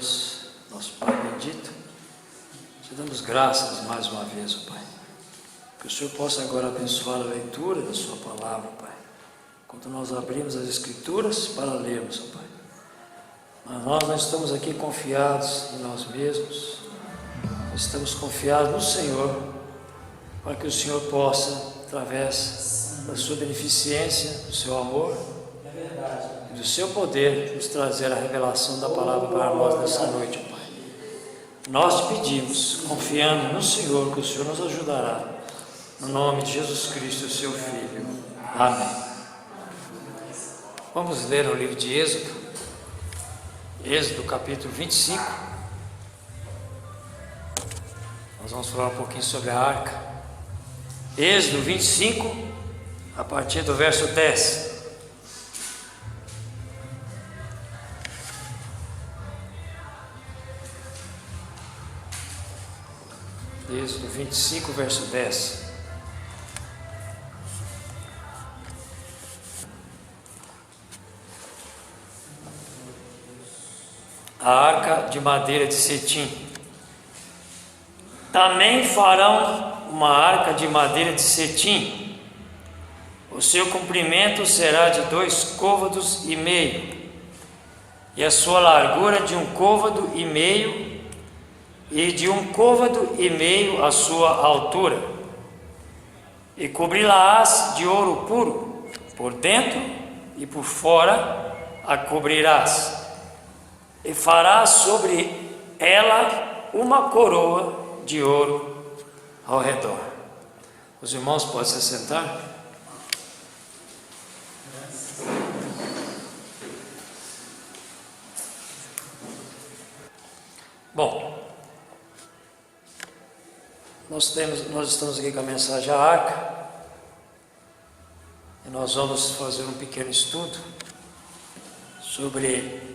Deus, nosso Pai bendito, te damos graças mais uma vez, ó Pai. Que o Senhor possa agora abençoar a leitura da sua palavra, Pai. Enquanto nós abrimos as Escrituras para lermos, ó Pai. Mas nós não estamos aqui confiados em nós mesmos, nós estamos confiados no Senhor, para que o Senhor possa, através da sua beneficência, do seu amor e do seu poder, nos trazer a revelação da palavra para nós nessa noite, ó Pai. Nós te pedimos, confiando no Senhor, que o Senhor nos ajudará, no nome de Jesus Cristo, seu Filho. Amém. Vamos ler o livro de Êxodo capítulo 25. Nós vamos falar um pouquinho sobre a arca. Êxodo 25, a partir do verso 10. Êxodo 25, verso 10. A arca de madeira de cetim. Também farão uma arca de madeira de cetim. O seu comprimento será de 2,5 côvados, e a sua largura de 1,5 côvados, e de 1,5 côvados a sua altura. E cobri-la-ás de ouro puro, por dentro e por fora a cobrirás. E farás sobre ela uma coroa de ouro ao redor. Os irmãos podem se sentar? Bom, nós estamos aqui com a mensagem a arca, e nós vamos fazer um pequeno estudo sobre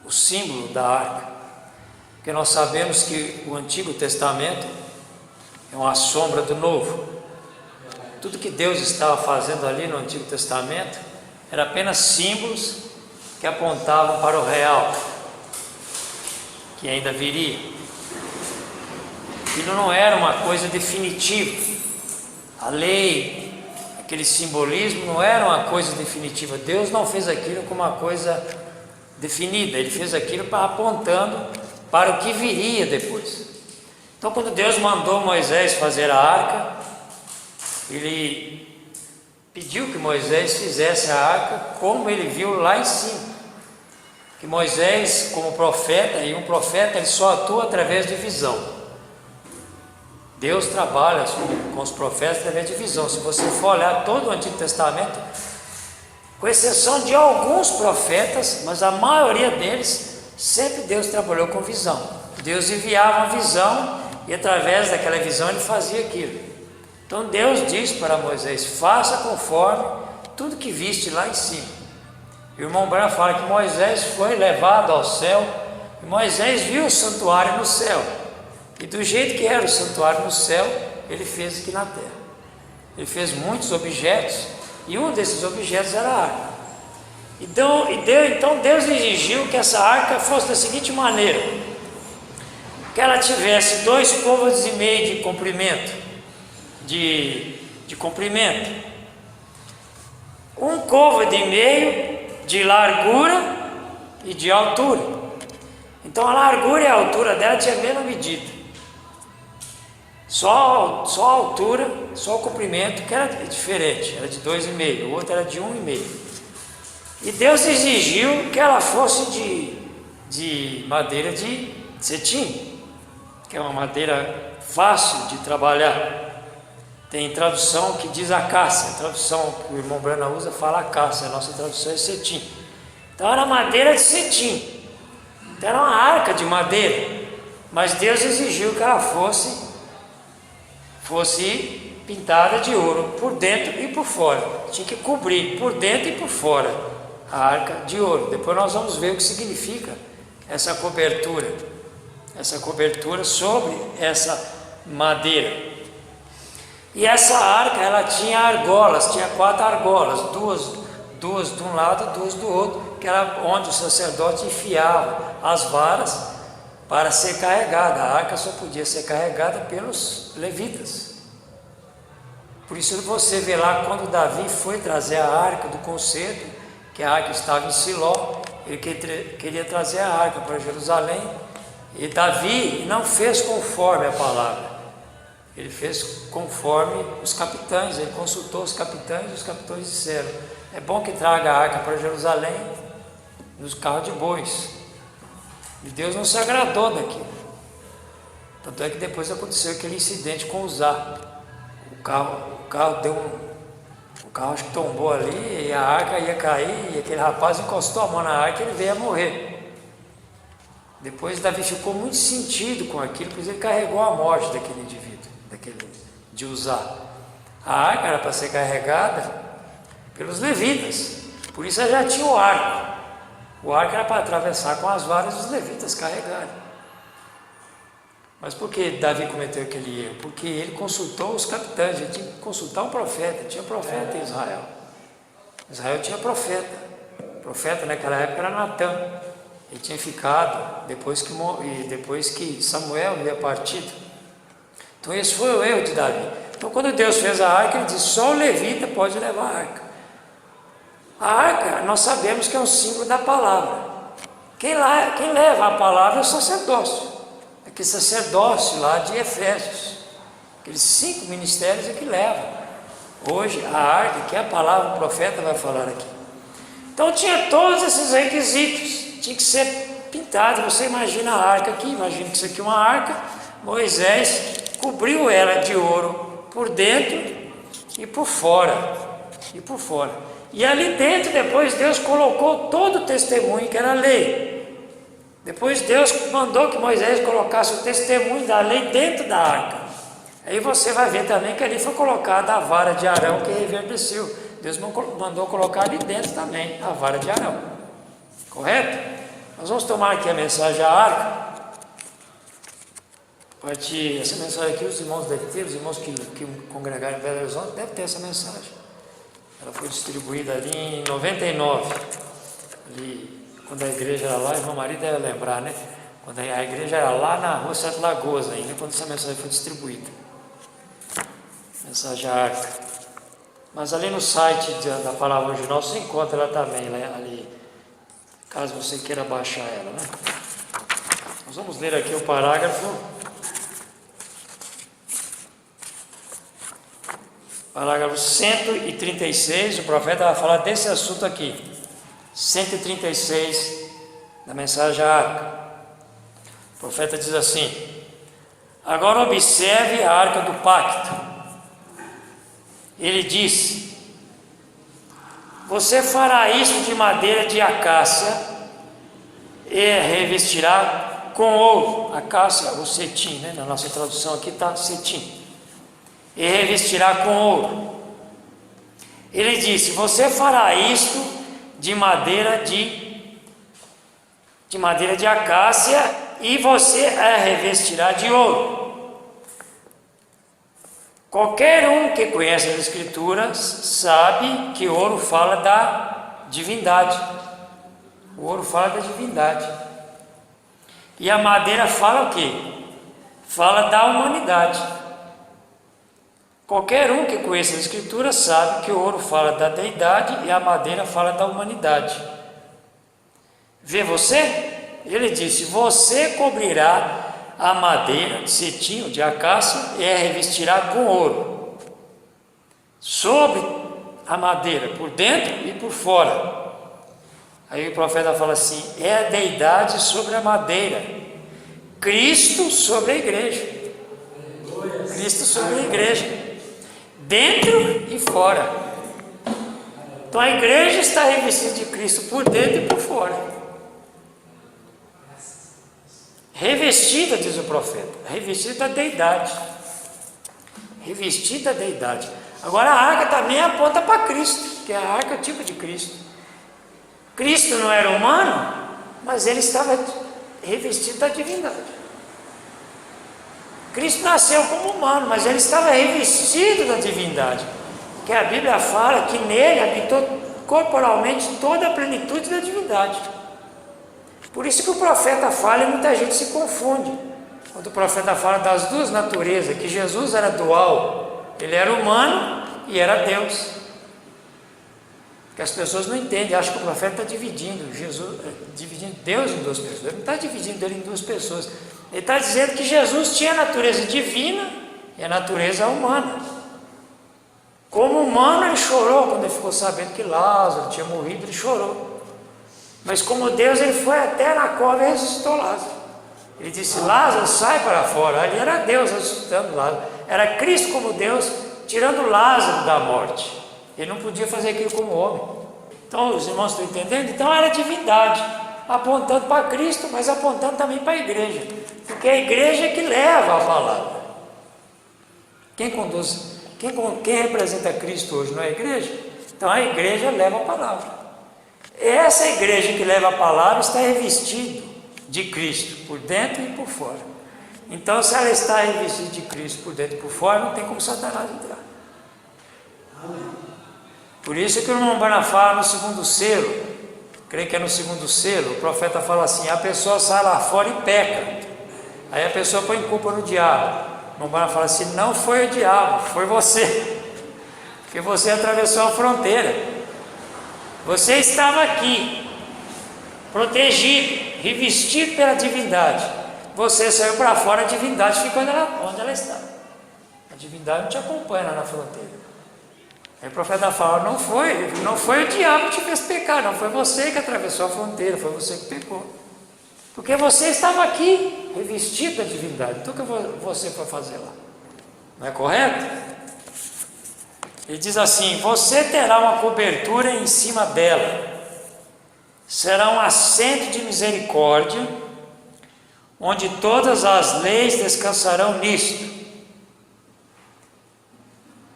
o símbolo da arca, porque nós sabemos que o Antigo Testamento é uma sombra do Novo. Tudo que Deus estava fazendo ali no Antigo Testamento era apenas símbolos que apontavam para o real, que ainda viria. Aquilo não era uma coisa definitiva. A lei, aquele simbolismo não era uma coisa definitiva. Deus não fez aquilo como uma coisa definida, Ele fez aquilo apontando para o que viria depois. Então, quando Deus mandou Moisés fazer a arca, Ele pediu que Moisés fizesse a arca como ele viu lá em cima. Que Moisés, como profeta, e um profeta ele só atua através de visão. Deus trabalha com os profetas através de visão. Se você for olhar todo o Antigo Testamento, com exceção de alguns profetas, mas a maioria deles, sempre Deus trabalhou com visão. Deus enviava uma visão e através daquela visão ele fazia aquilo. Então Deus disse para Moisés: faça conforme tudo que viste lá em cima. E o irmão Branham fala que Moisés foi levado ao céu, e Moisés viu o santuário no céu, e do jeito que era o santuário no céu, ele fez aqui na terra. Ele fez muitos objetos, e um desses objetos era a arca. Então Deus exigiu que essa arca fosse da seguinte maneira: que ela tivesse 2,5 côvados de comprimento, de comprimento, 1,5 côvado de largura e de altura. Então a largura e a altura dela tinha a mesma medida, só a altura, só o comprimento que era diferente, era de 2,5, o outro era de 1,5. E Deus exigiu que ela fosse de madeira de cetim, que é uma madeira fácil de trabalhar. Tem tradução que diz acácia, a tradução que o irmão Branham usa fala acácia, a nossa tradução é cetim. Então era madeira de cetim, então era uma arca de madeira, mas Deus exigiu que ela fosse pintada de ouro, por dentro e por fora. Tinha que cobrir por dentro e por fora a arca de ouro. Depois nós vamos ver o que significa essa cobertura sobre essa madeira. E essa arca, ela tinha argolas, tinha 4 argolas, duas de um lado e 2 do outro, que era onde o sacerdote enfiava as varas para ser carregada. A arca só podia ser carregada pelos levitas. Por isso você vê lá quando Davi foi trazer a arca do concerto, que a arca estava em Siló, ele queria trazer a arca para Jerusalém, e Davi não fez conforme a palavra, ele fez conforme os capitães, ele consultou os capitães, e os capitães disseram: é bom que traga a arca para Jerusalém nos carros de bois. E Deus não se agradou daquilo. Tanto é que depois aconteceu aquele incidente com Uzá. O carro deu o carro acho que tombou ali, e a arca ia cair, e aquele rapaz encostou a mão na arca e ele veio a morrer. Depois Davi ficou muito sentido com aquilo, pois ele carregou a morte daquele indivíduo, de Uzá. A arca era para ser carregada pelos levitas, por isso já tinha o arco. O arco era para atravessar com as varas dos levitas carregarem. Mas por que Davi cometeu aquele erro? Porque ele consultou os capitães, ele tinha que consultar um profeta. Tinha profeta em Israel. Israel tinha profeta. O profeta naquela época era Natã. Ele tinha ficado depois que Samuel havia partido. Então esse foi o erro de Davi. Então quando Deus fez a arca, ele disse: só o levita pode levar a arca. A arca, nós sabemos que é um símbolo da palavra. Quem leva a palavra é o sacerdócio. Aquele sacerdócio lá de Efésios. Aqueles 5 ministérios é que levam. Hoje, a arca, que é a palavra, o profeta vai falar aqui. Então tinha todos esses requisitos. Tinha que ser pintado. Você imagina a arca aqui, imagina que isso aqui é uma arca. Moisés cobriu ela de ouro por dentro e por fora. E ali dentro, depois, Deus colocou todo o testemunho, que era a lei. Depois Deus mandou que Moisés colocasse o testemunho da lei dentro da arca. Aí você vai ver também que ali foi colocada a vara de Arão que reverdeceu. Deus mandou colocar ali dentro também a vara de Arão. Correto? Nós vamos tomar aqui a mensagem da arca. Essa mensagem aqui os irmãos devem ter, os irmãos que congregaram em Belo Horizonte devem ter essa mensagem. Ela foi distribuída ali em 99. Ali, quando a igreja era lá, a irmã Maria deve lembrar, né? Quando a igreja era lá na rua Sete Lagoas ainda, quando essa mensagem foi distribuída. Mensagem arca. Mas ali no site da Palavra Original você encontra ela também, ali, caso você queira baixar ela, né? Nós vamos ler aqui o parágrafo. Parágrafo 136, o profeta vai falar desse assunto aqui. 136 da mensagem à arca. O profeta diz assim: agora observe a arca do pacto. Ele disse: você fará isso de madeira de acácia e revestirá com ouro. Acácia, o cetim, né? Na nossa tradução aqui está cetim. E revestirá com ouro. Ele disse: você fará isto de madeira de acácia e você a revestirá de ouro. Qualquer um que conhece as Escrituras sabe que o ouro fala da divindade. O ouro fala da divindade. E a madeira fala o quê? Fala da humanidade. Qualquer um que conheça a Escritura sabe que o ouro fala da deidade e a madeira fala da humanidade. Vê você? Ele disse: você cobrirá a madeira de cetim, de acácia, e a revestirá com ouro. Sobre a madeira, por dentro e por fora. Aí o profeta fala assim: é a deidade sobre a madeira, Cristo sobre a igreja. Cristo sobre a igreja. Dentro e fora. Então a igreja está revestida de Cristo por dentro e por fora. Revestida, diz o profeta, revestida da deidade. Revestida da deidade. Agora a arca também aponta para Cristo, que a arca é o tipo de Cristo. Cristo não era humano, mas ele estava revestido da divindade. Cristo nasceu como humano, mas ele estava revestido da divindade, que a Bíblia fala que nele habitou corporalmente toda a plenitude da divindade. Por isso que o profeta fala e muita gente se confunde. Quando o profeta fala das duas naturezas, que Jesus era dual, ele era humano e era Deus. Que as pessoas não entendem, acham que o profeta está dividindo dividindo Deus em duas pessoas. Ele não está dividindo ele em duas pessoas. Ele está dizendo que Jesus tinha a natureza divina e a natureza humana. Como humano, ele chorou quando ele ficou sabendo que Lázaro tinha morrido, ele chorou. Mas como Deus, ele foi até na cova e ressuscitou Lázaro. Ele disse: Lázaro, sai para fora. Ali era Deus ressuscitando Lázaro. Era Cristo como Deus, tirando Lázaro da morte. Ele não podia fazer aquilo como homem. Então, os irmãos estão entendendo? Então, era divindade, apontando para Cristo, mas apontando também para a igreja. Porque a igreja é que leva a palavra. Quem conduz, quem representa Cristo hoje não é a igreja? Então, a igreja leva a palavra. Essa igreja que leva a palavra está revestida de Cristo, por dentro e por fora. Então, se ela está revestida de Cristo por dentro e por fora, não tem como Satanás entrar. Por isso que o irmão Barna fala no segundo selo, creio que é no segundo selo, o profeta fala assim: a pessoa sai lá fora e peca. Aí a pessoa põe culpa no diabo. O irmão Barna fala assim: não foi o diabo, foi você. Porque você atravessou a fronteira. Você estava aqui, protegido, revestido pela divindade. Você saiu para fora, a divindade ficou onde ela está. A divindade não te acompanha lá na fronteira. Aí o profeta fala: não foi o diabo que te fez pecar, não foi você que atravessou a fronteira, foi você que pecou. Porque você estava aqui, revestido da divindade. Então o que você foi fazer lá? Não é correto? Ele diz assim: você terá uma cobertura em cima dela, será um assento de misericórdia, onde todas as leis descansarão nisto.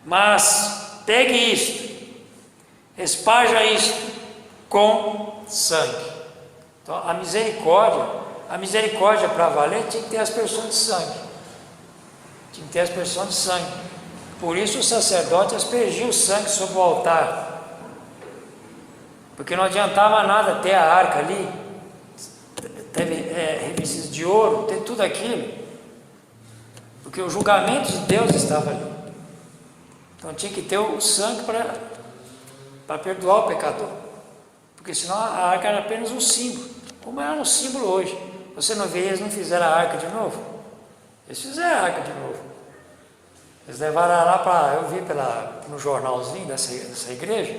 Mas pegue isto, esparja isto com sangue. Então a misericórdia para valer tinha que ter aspersão de sangue. Tinha que ter aspersão de sangue. Por isso o sacerdote aspergia o sangue sobre o altar. Porque não adiantava nada ter a arca ali, teve revestidos de ouro, ter tudo aquilo. Porque o julgamento de Deus estava ali. Então tinha que ter o sangue para perdoar o pecador. Porque senão a arca era apenas um símbolo. Como era um símbolo hoje. Você não vê, eles não fizeram a arca de novo? Eles fizeram a arca de novo. Eles levaram lá para, eu vi no jornalzinho dessa igreja,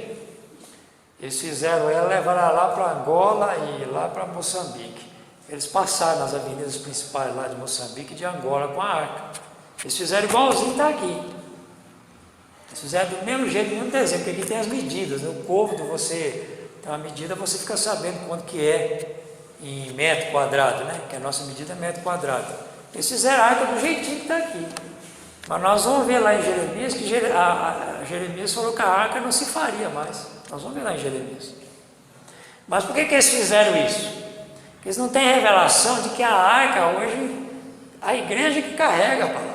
eles fizeram ela, levaram lá para Angola e lá para Moçambique. Eles passaram nas avenidas principais lá de Moçambique e de Angola com a arca. Eles fizeram igualzinho está aqui. Eles fizeram do mesmo jeito, do mesmo desenho, porque aqui tem as medidas, né? O côvado, você tem uma medida, você fica sabendo quanto que é em metro quadrado, né? Que a nossa medida é metro quadrado. Eles fizeram a arca do jeitinho que está aqui. Mas nós vamos ver lá em Jeremias que Jeremias falou que a arca não se faria mais. Nós vamos ver lá em Jeremias. Mas por que eles fizeram isso? Porque eles não têm revelação de que a arca hoje, a igreja que carrega a palavra.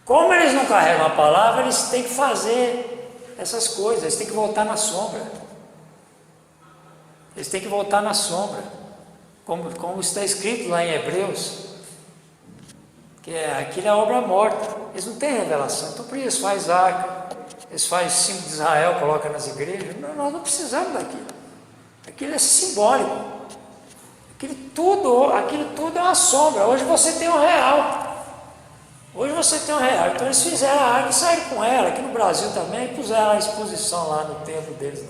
Como eles não carregam a palavra, eles têm que fazer essas coisas, eles têm que voltar na sombra. Eles têm que voltar na sombra. Como está escrito lá em Hebreus. Que aquilo é obra morta, eles não têm revelação. Então por isso eles fazem arca, eles fazem símbolo de Israel, colocam nas igrejas. Nós não precisamos daquilo. Aquilo é simbólico. Aquilo tudo é uma sombra. Hoje você tem um real. Então eles fizeram a arca e saíram com ela, aqui no Brasil também, e puseram a exposição lá no templo deles.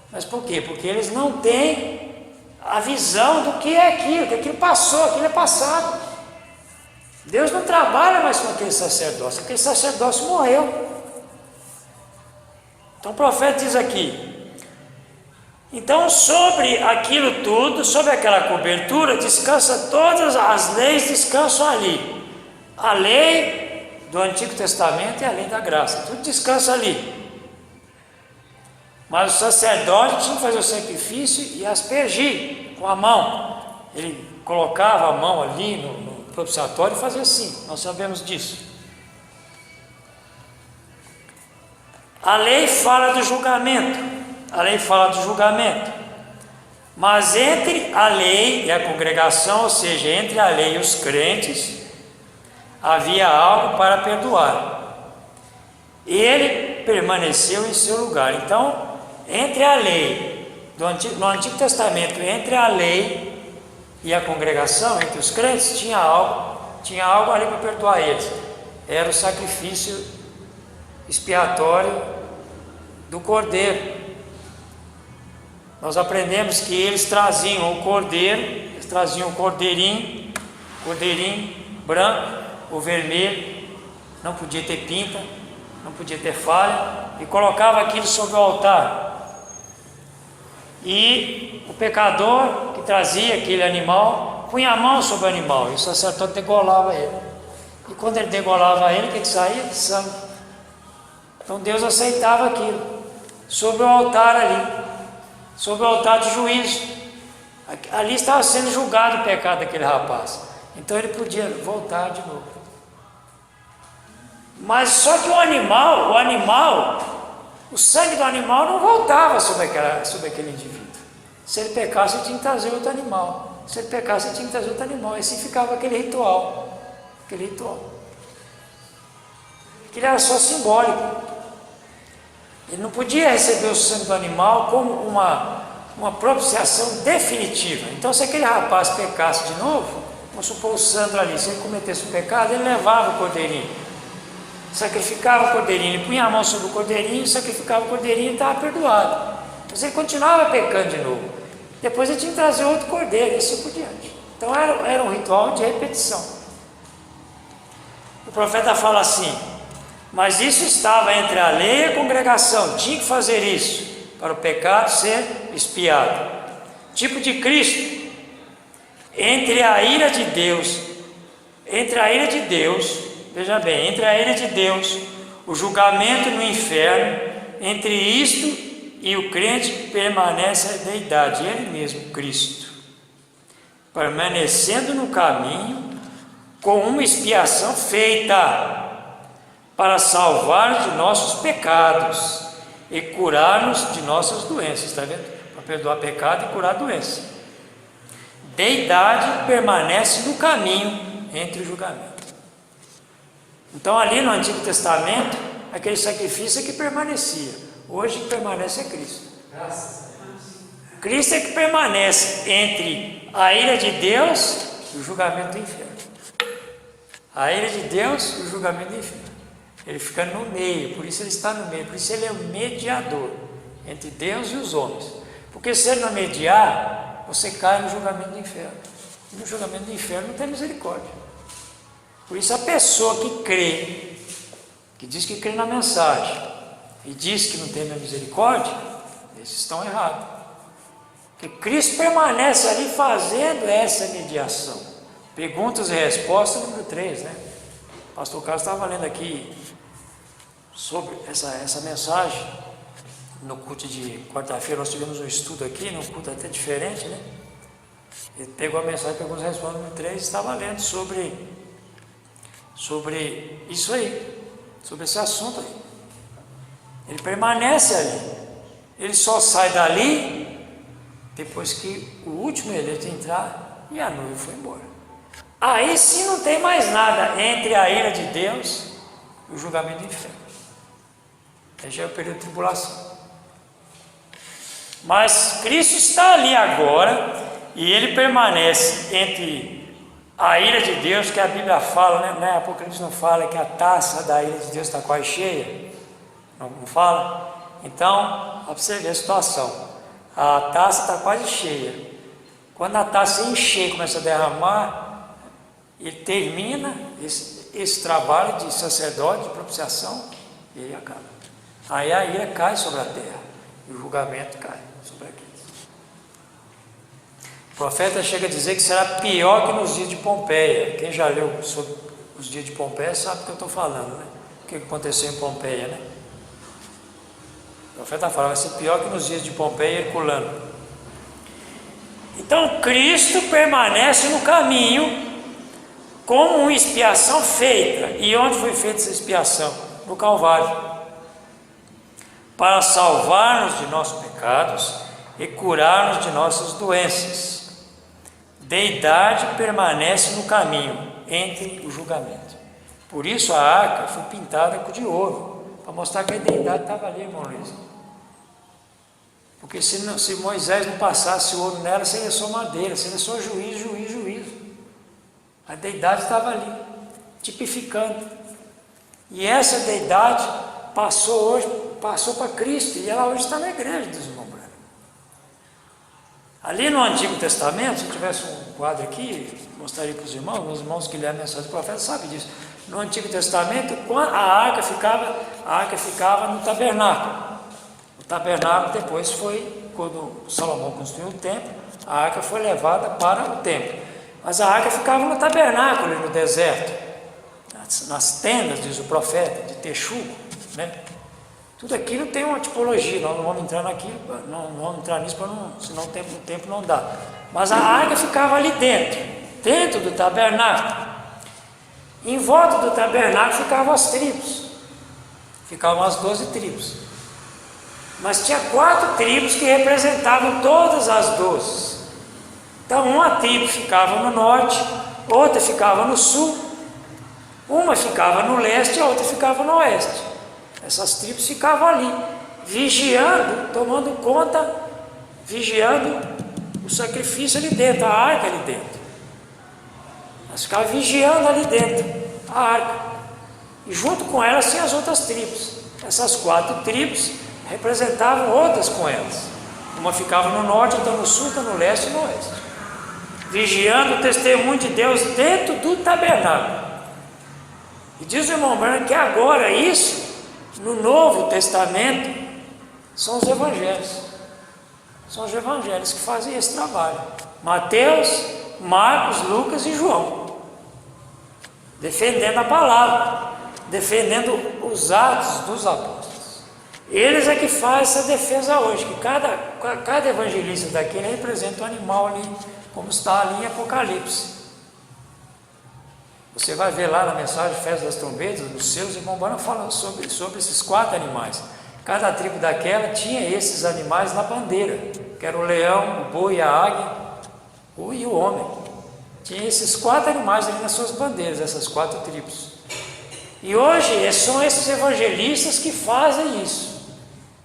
Mas por quê? Porque eles não têm a visão do que é aquilo, que aquilo passou, aquilo é passado. Deus não trabalha mais com aquele sacerdócio morreu. Então o profeta diz aqui: então sobre aquilo tudo, sobre aquela cobertura, descansa todas as leis, descansam ali. A lei do Antigo Testamento e a lei da graça, tudo descansa ali. Mas o sacerdote tinha que fazer o sacrifício e aspergir com a mão. Ele colocava a mão ali no propiciatório e fazia assim, nós sabemos disso. A lei fala do julgamento, Mas entre a lei e a congregação, ou seja, entre a lei e os crentes, havia algo para perdoar. Ele permaneceu em seu lugar. Então, entre a lei, no Antigo Testamento, entre a lei e a congregação, entre os crentes, tinha algo ali para perdoar eles. Era o sacrifício expiatório do cordeiro. Nós aprendemos que eles traziam o cordeiro, eles traziam o cordeirinho branco, o vermelho, não podia ter pinta, não podia ter falha, e colocava aquilo sobre o altar. E o pecador que trazia aquele animal, punha a mão sobre o animal, e o sacerdote degolava ele. E quando ele degolava ele, o que saía? Sangue. Então Deus aceitava aquilo, sobre o altar ali, sobre o altar de juízo. Ali estava sendo julgado o pecado daquele rapaz. Então ele podia voltar de novo. Mas só que o sangue do animal não voltava sobre aquele indivíduo. Se ele pecasse, ele tinha que trazer outro animal. Se ele pecasse, ele tinha que trazer outro animal. E assim ficava aquele ritual. Aquilo era só simbólico. Ele não podia receber o sangue do animal como uma propiciação definitiva. Então, se aquele rapaz pecasse de novo, vamos supor o Sandro ali, se ele cometesse um pecado, ele levava o cordeirinho, sacrificava o cordeirinho, ele punha a mão sobre o cordeirinho, sacrificava o cordeirinho e estava perdoado. Mas ele continuava pecando de novo. Depois ele tinha que trazer outro cordeiro e assim por diante. Então, era um ritual de repetição. O profeta fala assim: mas isso estava entre a lei e a congregação, tinha que fazer isso para o pecado ser expiado. Tipo de Cristo, entre a ira de Deus, veja bem, entre a ira de Deus, o julgamento no inferno, entre isto e o crente permanece a deidade, ele mesmo, Cristo, permanecendo no caminho com uma expiação feita para salvar de nossos pecados e curar-nos de nossas doenças, está vendo? Para perdoar pecado e curar doença. Deidade permanece no caminho entre o julgamento. Então ali no Antigo Testamento, aquele sacrifício é que permanecia. Hoje que permanece é Cristo. Cristo é que permanece entre a ira de Deus e o julgamento do inferno. A ira de Deus e o julgamento do inferno. Ele fica no meio, por isso ele está no meio, por isso ele é o mediador entre Deus e os homens. Porque se ele não mediar, você cai no julgamento do inferno. E no julgamento do inferno não tem misericórdia. Por isso a pessoa que crê, que diz que crê na mensagem e diz que não tem misericórdia, esses estão errados. Porque Cristo permanece ali fazendo essa mediação. Perguntas e respostas, número 3, né? O pastor Carlos estava lendo aqui sobre essa mensagem. No culto de quarta-feira nós tivemos um estudo aqui, num culto até diferente, né? Ele pegou a mensagem, pegou as respostas, número 3, e estava lendo sobre isso aí, sobre esse assunto aí. Ele permanece ali, ele só sai dali depois que o último eleito entrar e a noiva foi embora. Aí sim não tem mais nada entre a ira de Deus e o julgamento do inferno. Aí já é o período de tribulação. Mas Cristo está ali agora e ele permanece entre a ira de Deus, que a Bíblia fala, né? Apocalipse não fala que a taça da ira de Deus está quase cheia, não fala? Então, observe a situação, a taça está quase cheia. Quando a taça encher, começa a derramar, ele termina esse trabalho de sacerdote, de propiciação, e ele acaba. Aí a ira cai sobre a terra, e o julgamento cai sobre aqueles. O profeta chega a dizer que será pior que nos dias de Pompeia. Quem já leu sobre os dias de Pompeia sabe o que eu estou falando, né? O que aconteceu em Pompeia, né? O profeta fala, vai ser pior que nos dias de Pompeia e Herculano. Então Cristo permanece no caminho como uma expiação feita. E onde foi feita essa expiação? No Calvário. Para salvar-nos de nossos pecados e curar-nos de nossas doenças. Deidade permanece no caminho entre o julgamento. Por isso a arca foi pintada de ouro, para mostrar que a deidade estava ali, irmão Luiz. Porque se Moisés não passasse o ouro nela, seria só madeira, seria só juízo. A deidade estava ali, tipificando. E essa deidade passou para Cristo, e ela hoje está na igreja, deslumbrando. Ali no Antigo Testamento, se tivesse um quadro aqui, mostraria para os irmãos que lêem a mensagem do profeta sabem disso. No Antigo Testamento, a arca ficava no tabernáculo. O tabernáculo depois foi, quando Salomão construiu o templo, a arca foi levada para o templo. Mas a arca ficava no tabernáculo, no deserto, nas tendas, diz o profeta, de texugo, né? Tudo aquilo tem uma tipologia, nós não vamos entrar naquilo, não vamos entrar nisso, senão o tempo não dá. Mas a arca ficava ali dentro do tabernáculo. Em volta do tabernáculo ficavam as tribos, ficavam as 12 tribos. Mas tinha 4 tribos que representavam todas as 12. Então uma tribo ficava no norte, outra ficava no sul, uma ficava no leste e a outra ficava no oeste. Essas tribos ficavam ali, vigiando, tomando conta, vigiando o sacrifício ali dentro, a arca ali dentro. Elas ficavam vigiando ali dentro, a arca. E junto com elas tinha as outras tribos. Essas 4 tribos representavam outras com elas. Uma ficava no norte, outra no sul, outra no leste e no oeste. Vigiando o testemunho de Deus dentro do tabernáculo. E diz o irmão Branco que agora isso, no Novo Testamento, são os evangelhos. São os evangelhos que fazem esse trabalho. Mateus, Marcos, Lucas e João. Defendendo a palavra, defendendo os atos dos apóstolos. Eles é que fazem essa defesa hoje, que cada evangelista daqui representa um animal ali, como está ali em Apocalipse. Você vai ver lá na mensagem Festa das Trombetas, os seus irmãos vão falando sobre esses 4 animais. Cada tribo daquela tinha esses animais na bandeira, que era o leão, o boi, a águia e o homem. Tinha esses 4 animais ali nas suas bandeiras, essas 4 tribos. E hoje são esses evangelistas que fazem isso.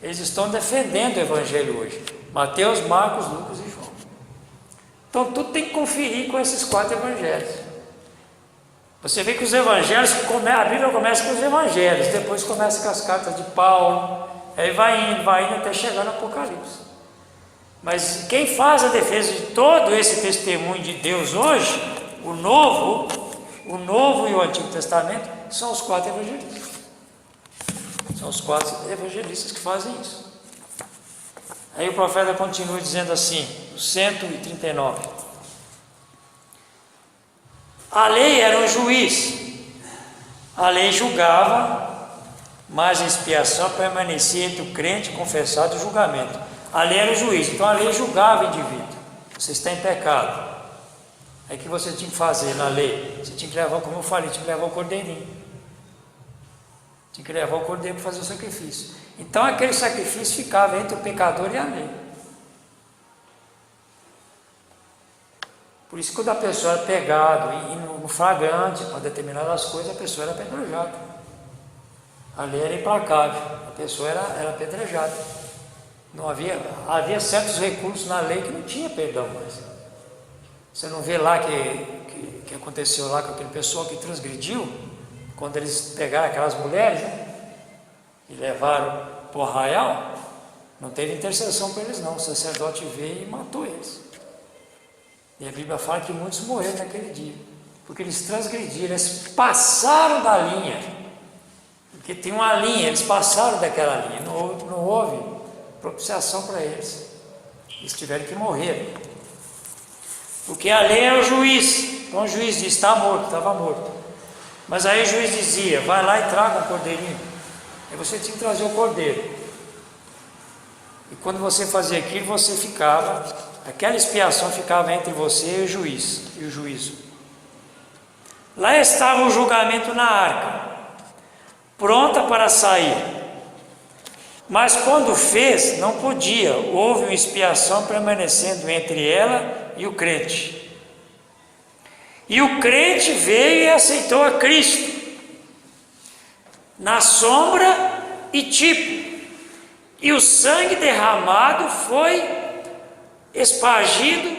Eles estão defendendo o evangelho hoje. Mateus, Marcos, Lucas e João. Então tudo tem que conferir com esses 4 evangelhos. Você vê que os evangelhos, a Bíblia começa com os evangelhos, depois começa com as cartas de Paulo, aí vai indo até chegar no Apocalipse. Mas quem faz a defesa de todo esse testemunho de Deus hoje, o Novo e o Antigo Testamento, são os 4 evangelistas. São os 4 evangelistas que fazem isso. Aí o profeta continua dizendo assim, no 139. A lei era um juiz, a lei julgava, mas a expiação permanecia entre o crente confessado e o julgamento. A lei era o juiz, então a lei julgava o indivíduo. Você está em pecado. Aí o que você tinha que fazer na lei? Você tinha que levar, como eu falei, tinha que levar o cordeirinho. Tinha que levar o cordeiro para fazer o sacrifício. Então aquele sacrifício ficava entre o pecador e a lei. Por isso que quando a pessoa era pegada e no flagrante para determinadas coisas, a pessoa era apedrejada. A lei era implacável, a pessoa era apedrejada. Não havia certos recursos na lei que não tinha perdão mais. Você não vê lá que aconteceu lá com aquele pessoal que transgrediu, quando eles pegaram aquelas mulheres, né, e levaram para o arraial, não teve intercessão para eles não, o sacerdote veio e matou eles. E a Bíblia fala que muitos morreram naquele dia, porque eles transgrediram, eles passaram da linha, porque tem uma linha, eles passaram daquela linha, não houve propiciação para eles, eles tiveram que morrer, porque a lei é o juiz. Então o juiz disse, está morto, estava morto, mas aí o juiz dizia, vai lá e traga um cordeirinho, aí você tinha que trazer o cordeiro, e quando você fazia aquilo, você ficava, aquela expiação ficava entre você e o juiz, e o juízo. Lá estava o julgamento na arca, pronta para sair. Mas quando fez, não podia, houve uma expiação permanecendo entre ela e o crente. E o crente veio e aceitou a Cristo, na sombra e tipo, e o sangue derramado foi espargido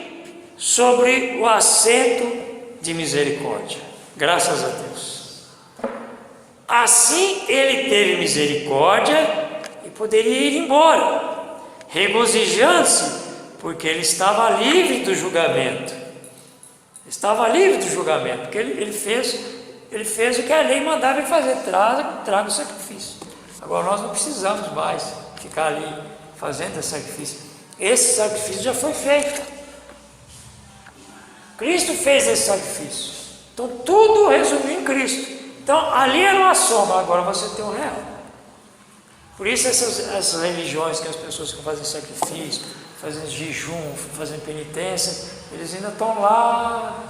sobre o assento de misericórdia. Graças a Deus. Assim ele teve misericórdia e poderia ir embora, regozijando-se, porque ele estava livre do julgamento. Estava livre do julgamento, porque ele fez o que a lei mandava ele fazer, traga o sacrifício. Agora nós não precisamos mais ficar ali fazendo esse sacrifício. Esse sacrifício já foi feito. Cristo fez esse sacrifício. Então tudo resumiu em Cristo. Então ali era uma sombra, agora você tem um real. Por isso essas religiões que as pessoas que fazem sacrifício, fazendo jejum, fazendo penitência, eles ainda estão lá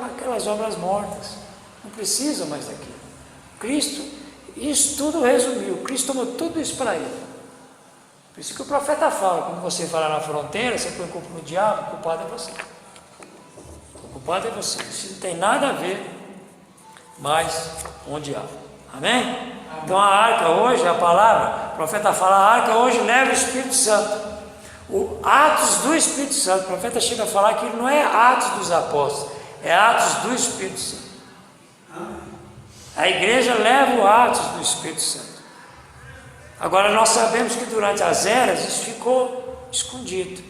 naquelas obras mortas. Não precisam mais daquilo. Cristo, isso tudo resumiu. Cristo tomou tudo isso para ele. Por isso que o profeta fala, quando você vai lá na fronteira, você põe culpa no diabo, o culpado é você. O culpado é você. Isso não tem nada a ver mais com o diabo. Amém? Então a arca hoje, a palavra, o profeta fala, a arca hoje leva o Espírito Santo. O Atos do Espírito Santo, o profeta chega a falar que ele não é Atos dos Apóstolos, é Atos do Espírito Santo. A igreja leva o Atos do Espírito Santo. Agora nós sabemos que durante as eras isso ficou escondido.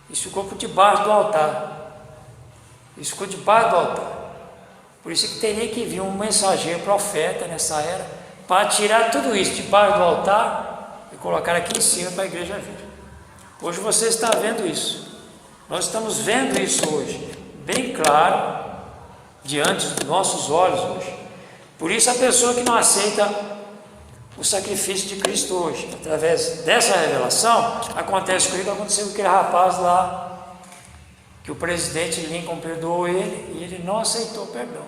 Isso ficou por debaixo do altar. Isso ficou debaixo do altar. Por isso que teria que vir um mensageiro, profeta nessa era, para tirar tudo isso debaixo do altar e colocar aqui em cima para a igreja ver. Hoje você está vendo isso. Nós estamos vendo isso hoje, bem claro, diante dos nossos olhos hoje. Por isso a pessoa que não aceita o sacrifício de Cristo hoje, através dessa revelação, acontece com ele, aconteceu com aquele rapaz lá, que o presidente Lincoln perdoou ele e ele não aceitou o perdão.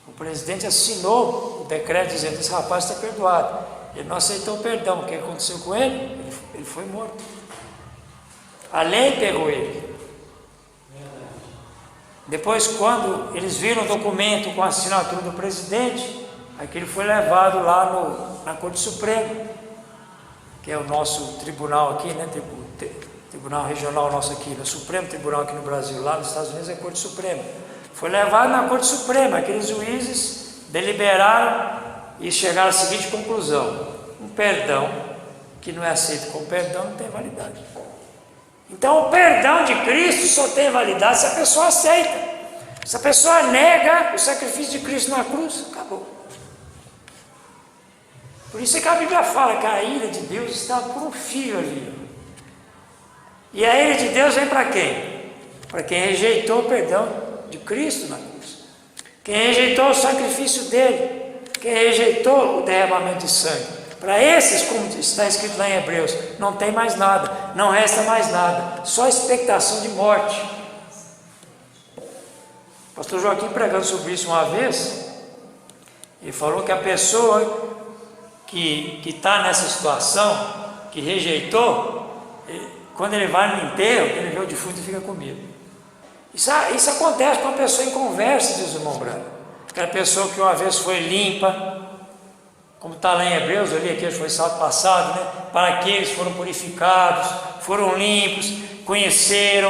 O presidente assinou o decreto dizendo que esse rapaz está perdoado. Ele não aceitou o perdão. O que aconteceu com ele? Ele foi morto. A lei pegou ele. Depois, quando eles viram o documento com a assinatura do presidente, aquele foi levado lá na Corte Suprema, que é o nosso tribunal aqui, né? Tribunal regional nosso aqui, o Supremo Tribunal aqui no Brasil, lá nos Estados Unidos é a Corte Suprema. Foi levado na Corte Suprema, aqueles juízes deliberaram e chegaram à seguinte conclusão: um perdão que não é aceito como perdão não tem validade. Então o perdão de Cristo só tem validade se a pessoa aceita. Se a pessoa nega o sacrifício de Cristo na cruz, acabou. Por isso é que a Bíblia fala que a ira de Deus está por um fio ali. E a ira de Deus vem para quem? Para quem rejeitou o perdão de Cristo na cruz. Quem rejeitou o sacrifício dele. Quem rejeitou o derramamento de sangue. Para esses, como está escrito lá em Hebreus, não tem mais nada, não resta mais nada, só expectação de morte. O pastor Joaquim, pregando sobre isso uma vez, ele falou que a pessoa que está nessa situação, que rejeitou, quando ele vai no enterro, ele vê o defunto e fica com medo. Isso acontece com uma pessoa em conversa, diz o irmão Branco. Aquela pessoa que uma vez foi limpa, como está lá em Hebreus, eu li aqui, foi sábado passado, né? Para que eles foram purificados, foram limpos, conheceram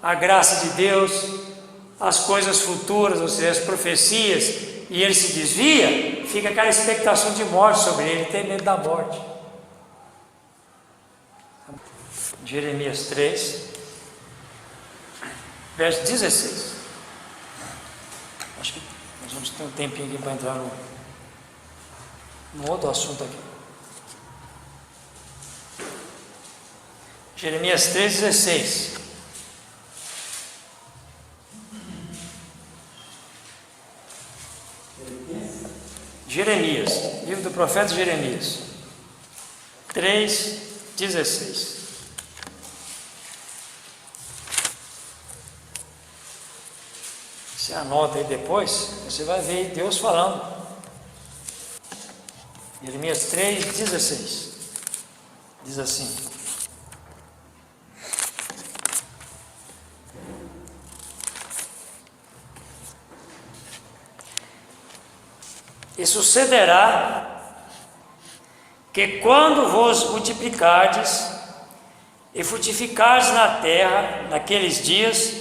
a graça de Deus, as coisas futuras, ou seja, as profecias, e ele se desvia, fica aquela expectação de morte sobre ele, tem medo da morte. Jeremias 3, verso 16. Acho que nós vamos ter um tempinho aqui para entrar no outro assunto aqui. Jeremias 3,16. Jeremias, livro do profeta Jeremias 3,16. Você anota aí depois, você vai ver Deus falando. Jeremias 3,16. Diz assim: e sucederá que quando vos multiplicardes e frutificardes na terra, naqueles dias,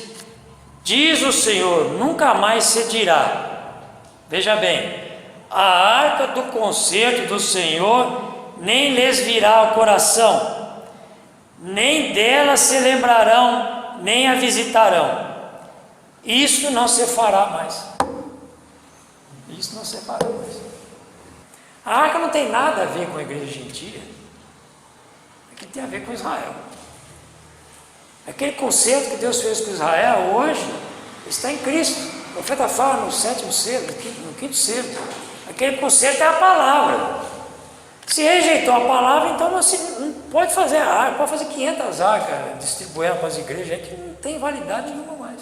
diz o Senhor, nunca mais se dirá. Veja bem, a arca do concerto do Senhor nem lhes virá ao coração, nem dela se lembrarão, nem a visitarão. Isso não se fará mais. Isso não se fará mais. A arca não tem nada a ver com a igreja gentia. Aqui tem a ver com Israel. Aquele concerto que Deus fez com Israel hoje está em Cristo. O profeta fala no 7º selo, no 5º selo. Aquele concerto é a palavra. Se rejeitou a palavra, então não pode fazer a arca, pode fazer 500 arcas, distribuir ela para as igrejas, que não tem validade nenhuma mais.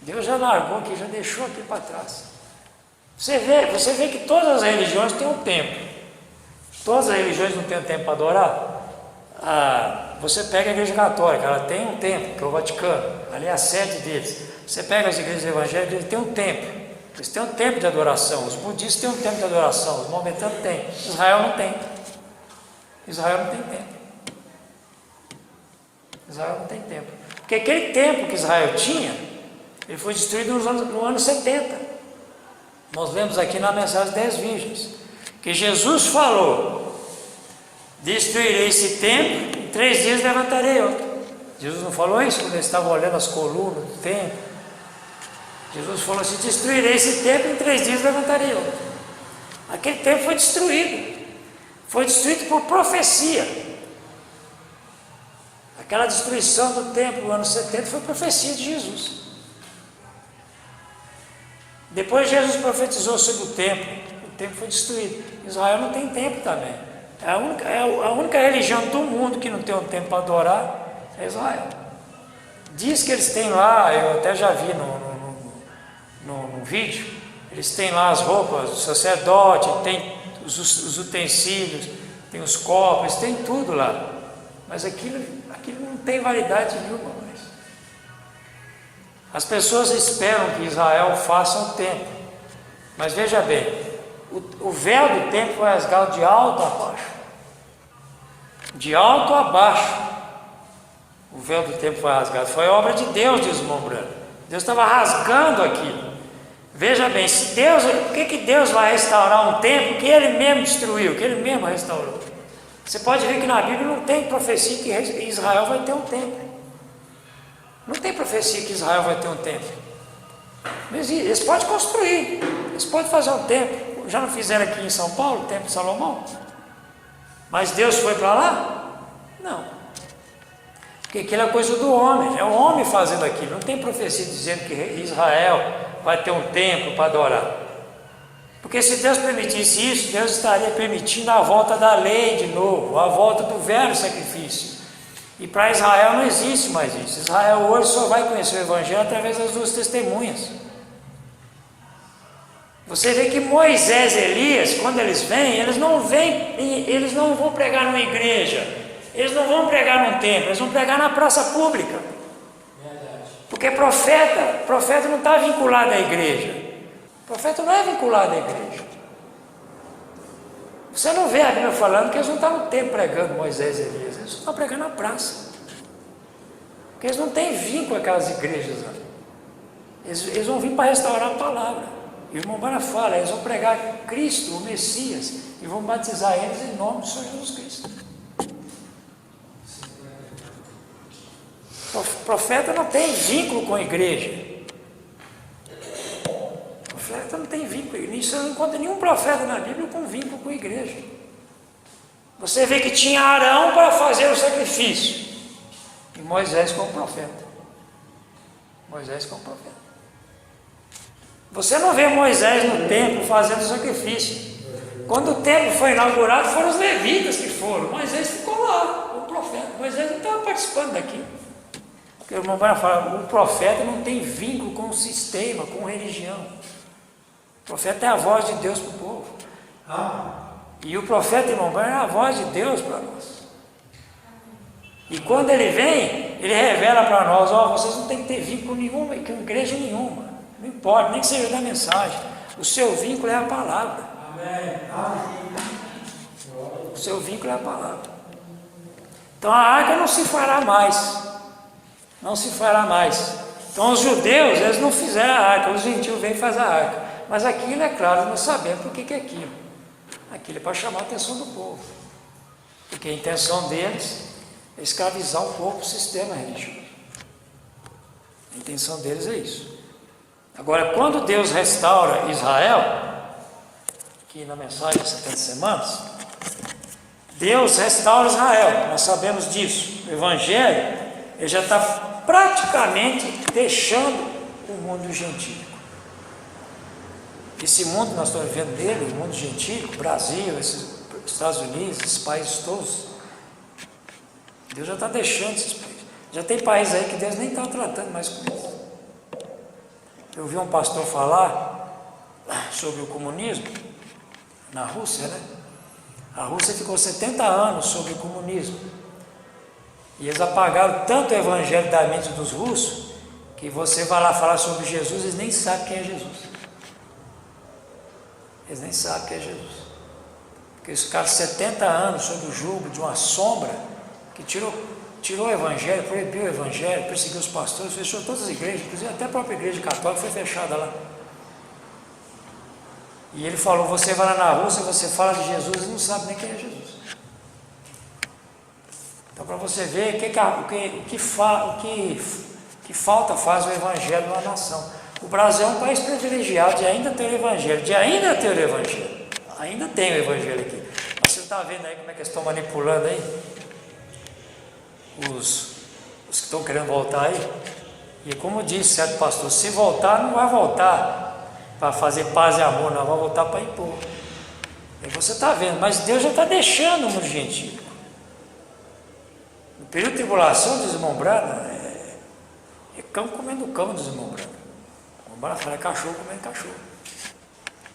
Deus já largou aqui, já deixou aqui para trás. Você vê que todas as religiões têm um templo. Todas as religiões não têm um templo para adorar. Você pega a igreja católica, ela tem um templo, que é o Vaticano, ali é a sede deles. Você pega as igrejas evangélicas, eles têm um templo. Eles têm um templo de adoração. Os budistas têm um templo de adoração, os maometanos têm. Israel não tem. Israel não tem templo. Israel não tem templo. Porque aquele templo que Israel tinha, ele foi destruído no ano 70. Nós lemos aqui na mensagem 10 virgens, que Jesus falou: destruirei esse templo, em 3 dias levantarei outro. Jesus não falou isso quando eles estavam olhando as colunas do templo? Jesus falou assim: destruirei esse templo, em 3 dias levantarei outro. Aquele templo foi destruído. Foi destruído por profecia. Aquela destruição do templo no ano 70 foi profecia de Jesus. Depois Jesus profetizou sobre o templo foi destruído. Israel não tem templo também. É a única religião do mundo que não tem um templo para adorar é Israel. Diz que eles têm lá, eu até já vi no vídeo, eles têm lá as roupas do sacerdote, tem os utensílios, tem os copos, tem tudo lá. Mas aquilo não tem validade nenhuma mais. As pessoas esperam que Israel faça um templo, mas veja bem, o véu do templo foi rasgado de alto a baixo. De alto a baixo, o véu do templo foi rasgado. Foi obra de Deus desmembrando. Deus estava rasgando aquilo. Veja bem, se Deus, por que Deus vai restaurar um templo que Ele mesmo destruiu, que Ele mesmo restaurou? Você pode ver que na Bíblia não tem profecia que Israel vai ter um templo. Não tem profecia que Israel vai ter um templo. Mas eles podem construir, eles podem fazer um templo. Já não fizeram aqui em São Paulo, o templo de Salomão? Mas Deus foi para lá? Não. Porque aquilo é coisa do homem, é o homem fazendo aquilo. Não tem profecia dizendo que Israel vai ter um templo para adorar. Porque se Deus permitisse isso, Deus estaria permitindo a volta da lei de novo, a volta do velho sacrifício. E para Israel não existe mais isso. Israel hoje só vai conhecer o Evangelho através das 2 testemunhas. Você vê que Moisés e Elias, quando eles vêm, eles não vão pregar numa igreja, eles não vão pregar num templo, eles vão pregar na praça pública. Porque profeta não está vinculado à igreja. Profeta não é vinculado à igreja. Você não vê a Bíblia falando que eles não estão no templo pregando Moisés e Elias, eles estão pregando na praça. Porque eles não têm vínculo com aquelas igrejas lá. Eles vão vir para restaurar a palavra. E o irmão Bara fala, eles vão pregar Cristo, o Messias, e vão batizar eles em nome do Senhor Jesus Cristo. O profeta não tem vínculo com a igreja. O profeta não tem vínculo. Nisso eu não encontro nenhum profeta na Bíblia com vínculo com a igreja. Você vê que tinha Arão para fazer o sacrifício. E Moisés como profeta. Moisés como profeta. Você não vê Moisés no templo fazendo sacrifício. Quando o templo foi inaugurado, foram os levitas que foram. Moisés ficou lá, o profeta. Moisés não estava participando daquilo. Porque o irmão vai falar, o profeta não tem vínculo com o sistema, com religião. O profeta é a voz de Deus para o povo. E o profeta, irmão, é a voz de Deus para nós. E quando ele vem, ele revela para nós: ó, vocês não têm que ter vínculo nenhuma, com igreja nenhuma. Não importa, nem que seja da mensagem. O seu vínculo é a palavra. O seu vínculo é a palavra. Então a arca não se fará mais. Não se fará mais. Então os judeus, eles não fizeram a arca, os gentios vêm e fazem a arca. Mas aquilo, é claro, nós sabemos por que é aquilo. Aquilo é para chamar a atenção do povo. Porque a intenção deles é escravizar o povo para o sistema religioso. A intenção deles é isso. Agora, quando Deus restaura Israel, aqui na mensagem de 70 semanas, Deus restaura Israel, nós sabemos disso. O Evangelho, ele já está praticamente deixando o mundo gentílico. Esse mundo que nós estamos vivendo dele, o mundo gentílico, Brasil, esses Estados Unidos, esses países todos, Deus já está deixando esses países. Já tem países aí que Deus nem está tratando mais com isso. Eu vi um pastor falar sobre o comunismo na Rússia, né? A Rússia ficou 70 anos sob o comunismo. E eles apagaram tanto o evangelho da mente dos russos, que você vai lá falar sobre Jesus, eles nem sabem quem é Jesus. Eles nem sabem quem é Jesus. Porque eles ficaram 70 anos sob o jugo de uma sombra que tirou o evangelho, proibiu o evangelho, perseguiu os pastores, fechou todas as igrejas, inclusive até a própria igreja católica foi fechada lá. E ele falou: você vai lá na Rússia, você fala de Jesus e não sabe nem quem é Jesus. Então, para você ver o que falta faz o evangelho numa nação. O Brasil é um país privilegiado de ainda ter o evangelho, ainda tem o evangelho aqui. Mas você está vendo aí como é que eles estão manipulando aí? Os que estão querendo voltar aí. E como disse certo pastor, se voltar, não vai voltar para fazer paz e amor, não vai voltar para impor. E você está vendo, mas Deus já está deixando o mundo gentil. No período de tribulação, desmembrado, é cão comendo cão desmembrado. É cachorro comendo cachorro.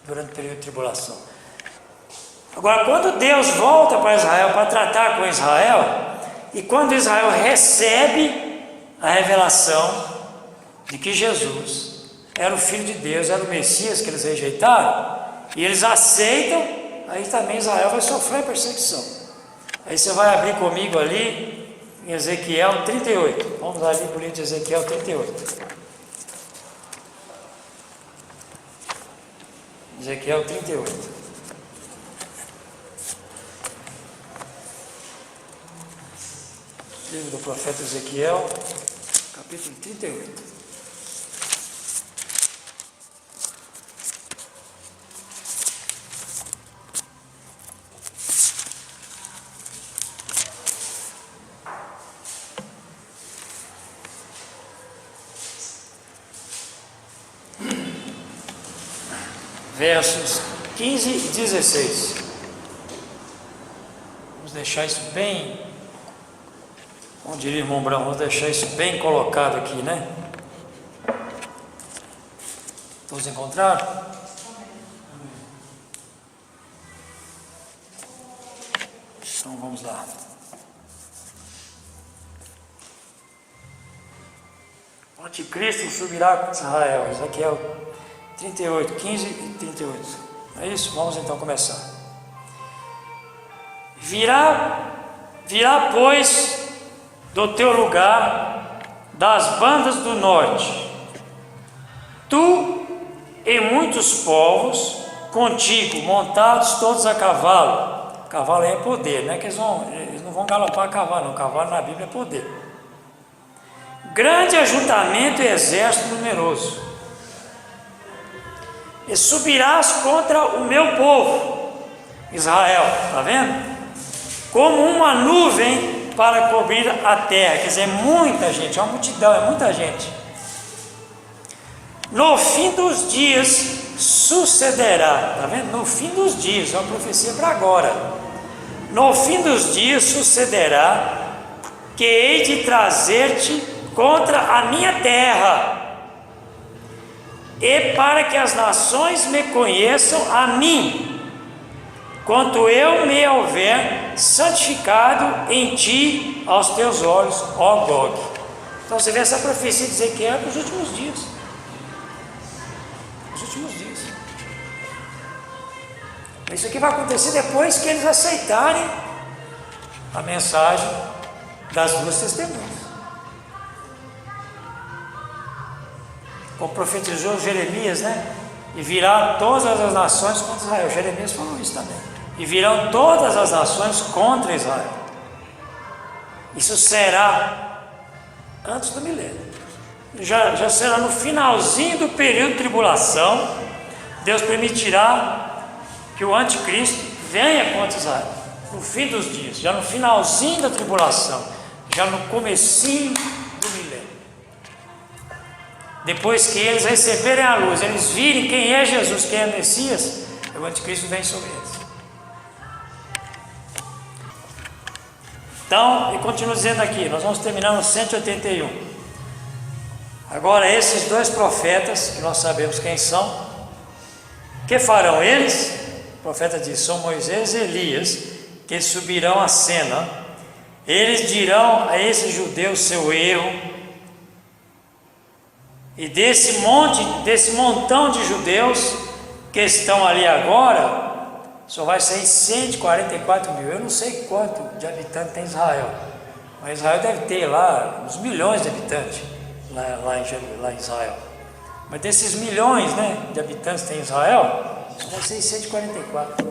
Durante o período de tribulação. Agora, quando Deus volta para Israel, para tratar com Israel, e quando Israel recebe a revelação de que Jesus era o Filho de Deus, era o Messias que eles rejeitaram, e eles aceitam, aí também Israel vai sofrer perseguição. Aí você vai abrir comigo ali em Ezequiel 38. Vamos lá ali para o livro de Ezequiel 38. Ezequiel 38. Livro do profeta Ezequiel, capítulo 38. Versos 15 e 16. Vamos deixar isso bem, como diria o irmão Brão, vamos deixar isso bem colocado aqui, né? Todos encontraram? Então vamos lá. O anticristo subirá contra Israel. Ezequiel 38, 15 e 38. É isso? Vamos então começar. Virá, pois, do teu lugar, das bandas do norte, tu e muitos povos contigo, montados todos a cavalo. Cavalo é poder, não é que eles não vão galopar a cavalo, não. Cavalo na Bíblia é poder. Grande ajuntamento e exército numeroso. E subirás contra o meu povo, Israel, está vendo? Como uma nuvem para cobrir a terra. Quer dizer, muita gente, é uma multidão, é muita gente. No fim dos dias sucederá, está vendo? No fim dos dias, é uma profecia para agora. No fim dos dias sucederá que hei de trazer-te contra a minha terra, e para que as nações me conheçam a mim, quanto eu me houver santificado em ti aos teus olhos, ó Gog. Então você vê essa profecia de Ezequiel para os últimos dias. Os últimos dias. Isso aqui vai acontecer depois que eles aceitarem a mensagem das duas testemunhas. Como profetizou Jeremias, né? E virão todas as nações contra Israel. Jeremias falou isso também. E virão todas as nações contra Israel. Isso será antes do milênio. Já será no finalzinho do período de tribulação. Deus permitirá que o anticristo venha contra Israel. No fim dos dias, já no finalzinho da tribulação, já no comecinho do milênio. Depois que eles receberem a luz, eles virem quem é Jesus, quem é Messias, o anticristo vem sobre eles. Então, e continua dizendo aqui, nós vamos terminar no 181. Agora, esses dois profetas, que nós sabemos quem são, que farão eles? O profeta diz, são Moisés e Elias, que subirão à cena. Eles dirão a esses judeus seu erro, e desse montão de judeus que estão ali agora, só vai sair 144 mil. Eu não sei quanto de habitantes tem Israel, mas Israel deve ter lá uns milhões de habitantes lá em Israel. Mas desses milhões, né, de habitantes que tem Israel, só vai ser 144.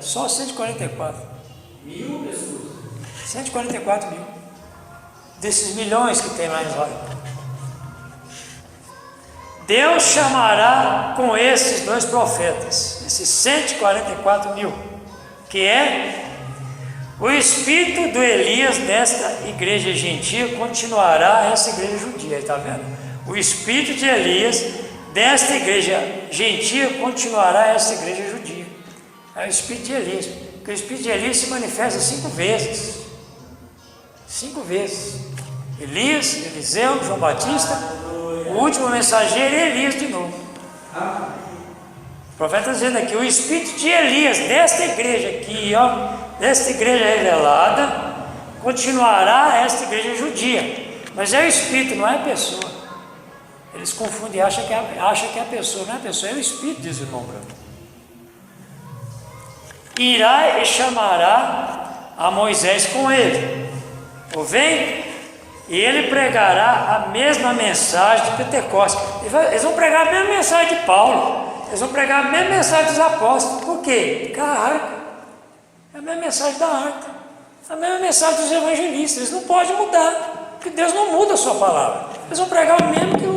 Só 144 mil pessoas. 144 mil desses milhões que tem lá em Israel. Deus chamará com esses dois profetas, esses 144 mil, que é o espírito do Elias desta igreja gentia continuará essa igreja judia, está vendo? O espírito de Elias desta igreja gentia continuará essa igreja judia. É o espírito de Elias, porque o espírito de Elias se manifesta 5 vezes. 5 vezes. Elias, Eliseu, João Batista, o último mensageiro é Elias de novo. O profeta está dizendo aqui, o espírito de Elias, desta igreja aqui, ó, desta igreja revelada, continuará esta igreja judia. Mas é o espírito, não é a pessoa. Eles confundem e acham que é a pessoa, não é a pessoa, é o espírito, diz o irmão Branco. Irá e chamará a Moisés com ele. Ou vem, e ele pregará a mesma mensagem de Pentecostes. Eles vão pregar a mesma mensagem de Paulo. Eles vão pregar a mesma mensagem dos apóstolos. Por quê? Porque a arca é a mesma mensagem da arca, a mesma mensagem dos evangelistas. Eles não podem mudar, porque Deus não muda a sua palavra. Eles vão pregar o mesmo que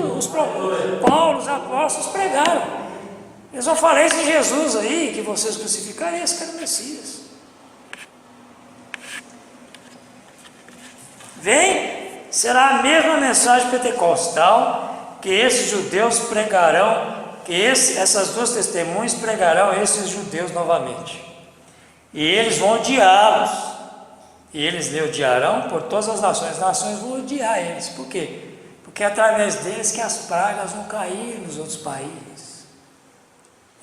Paulo, os apóstolos pregaram. Eles vão falar esse Jesus aí, que vocês crucificaram, esse que era o Messias. Vem, será a mesma mensagem pentecostal que esses judeus pregarão, que essas duas testemunhas pregarão esses judeus novamente. E eles vão odiá-los. E eles lhe odiarão por todas as nações. As nações vão odiar eles. Por quê? Porque é através deles que as pragas vão cair nos outros países.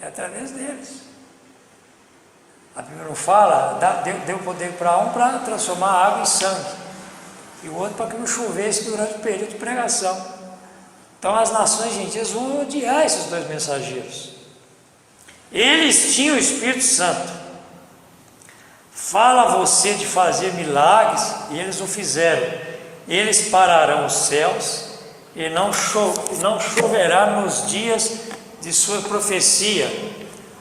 É através deles. A Bíblia não fala, deu poder para um para transformar a água em sangue. E o outro para que não chovesse durante o período de pregação. Então as nações gentias vão odiar esses dois mensageiros. Eles tinham o Espírito Santo. Fala você de fazer milagres, e eles o fizeram. Eles pararão os céus, e não choverá nos dias de sua profecia.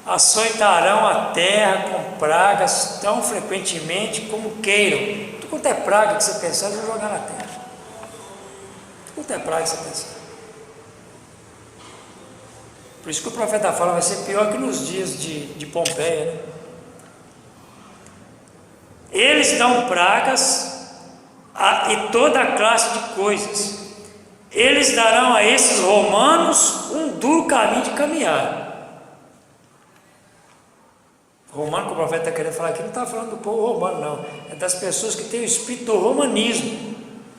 Açoitarão a terra com pragas tão frequentemente como queiram. Tudo quanto é praga que você pensar, eles vão jogar na terra. Tudo quanto é praga que você pensar. Por isso que o profeta fala, vai ser pior que nos dias de Pompeia, né? Eles dão pragas e toda a classe de coisas. Eles darão a esses romanos um duro caminho de caminhar. Romano que o profeta está querendo falar aqui, não está falando do povo romano, não. É das pessoas que têm o espírito do romanismo,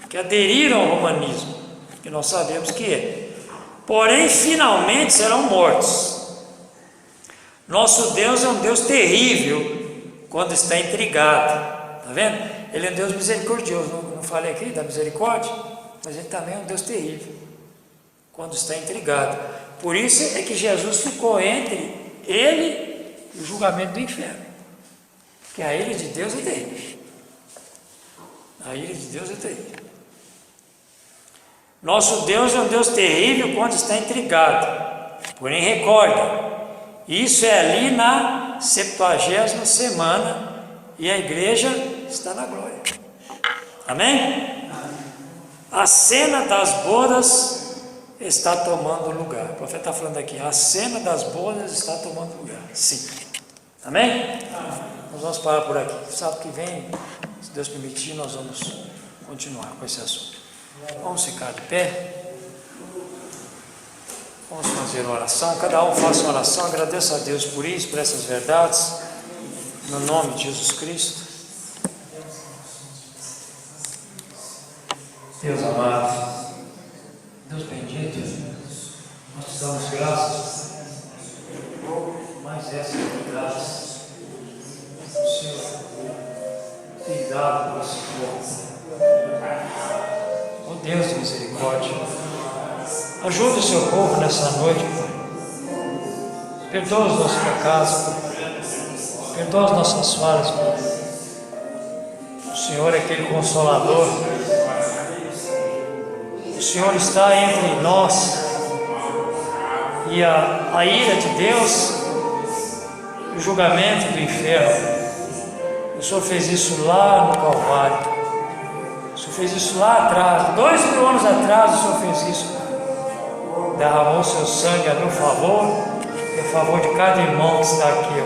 que aderiram ao romanismo, que nós sabemos que é. Porém, finalmente serão mortos. Nosso Deus é um Deus terrível quando está intrigado. Está vendo? Ele é um Deus misericordioso. Não falei aqui da misericórdia? Mas ele também é um Deus terrível quando está intrigado. Por isso é que Jesus ficou entre ele e o julgamento do inferno. Porque a ira de Deus é terrível. A ira de Deus é terrível. Nosso Deus é um Deus terrível quando está intrigado. Porém, recorda, isso é ali na 70ª semana e a igreja está na glória. Amém? A cena das bodas está tomando lugar. O profeta está falando aqui, a cena das bodas está tomando lugar. Sim. Amém? Nós vamos parar por aqui. Sábado que vem, se Deus permitir, nós vamos continuar com esse assunto. Vamos ficar de pé. Vamos fazer uma oração. Cada um faça uma oração. Agradeça a Deus por isso, por essas verdades. No nome de Jesus Cristo. Deus amado, Deus bendito, nós te damos graças, mais essa graça, o Senhor tem dado para esse povo. Ó Deus de misericórdia, ajuda o seu povo nessa noite, Pai. Perdoa os nossos pecados, Pai. Perdoa as nossas falhas, Pai. O Senhor é aquele consolador. O Senhor está entre nós e a ira de Deus, o julgamento do inferno. O Senhor fez isso lá no Calvário. O Senhor fez isso lá atrás, 2000 anos atrás. O Senhor fez isso, derramou seu sangue a meu favor e a favor de cada irmão que está aqui.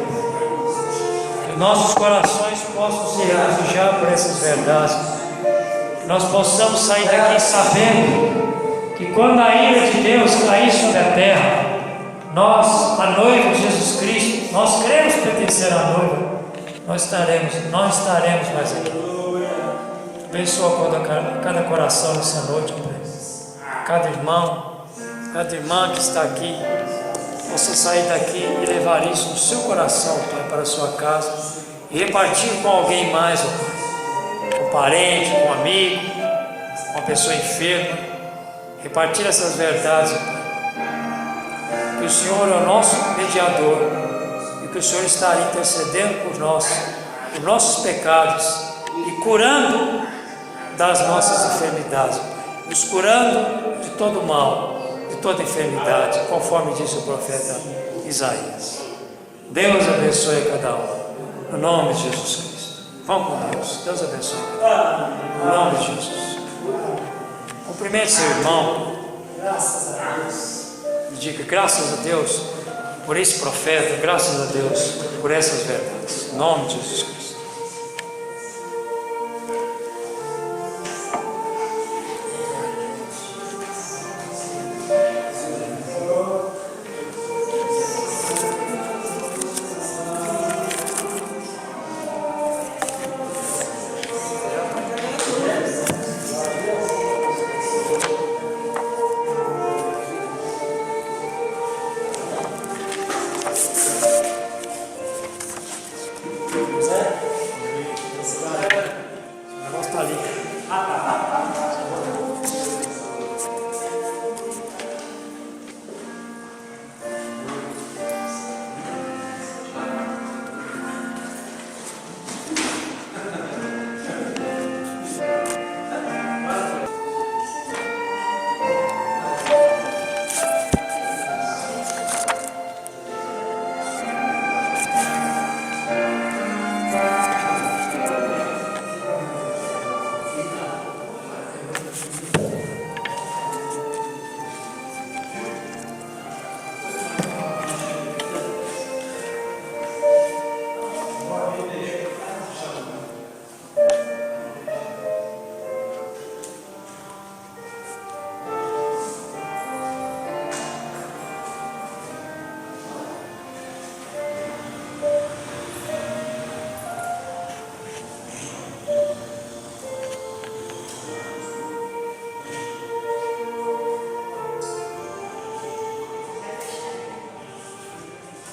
Que nossos corações possam se regozijar por essas verdades. Que nós possamos sair daqui sabendo que quando a ira de Deus cair sobre a terra, nós, a noiva de Jesus Cristo, nós cremos pertencer à noiva, nós estaremos mais aqui. Abençoa cada coração nessa noite, Pai. Cada irmão, cada irmã que está aqui, possa sair daqui e levar isso no seu coração, Pai, para a sua casa e repartir com alguém mais, ó Pai. Com um parente, com um amigo, com uma pessoa enferma, repartir essas verdades, Pai. Que o Senhor é o nosso mediador e que o Senhor está ali intercedendo por nós, por nossos pecados e curando das nossas enfermidades, Pai. Nos curando de todo mal, de toda enfermidade, conforme disse o profeta Isaías. Deus abençoe cada um, no nome de Jesus Cristo. Vamos com Deus. Deus abençoe. Em nome de Jesus. Cumprimente seu irmão. Graças a Deus. E diga graças a Deus por esse profeta. Graças a Deus por essas verdades. Em nome de Jesus Cristo.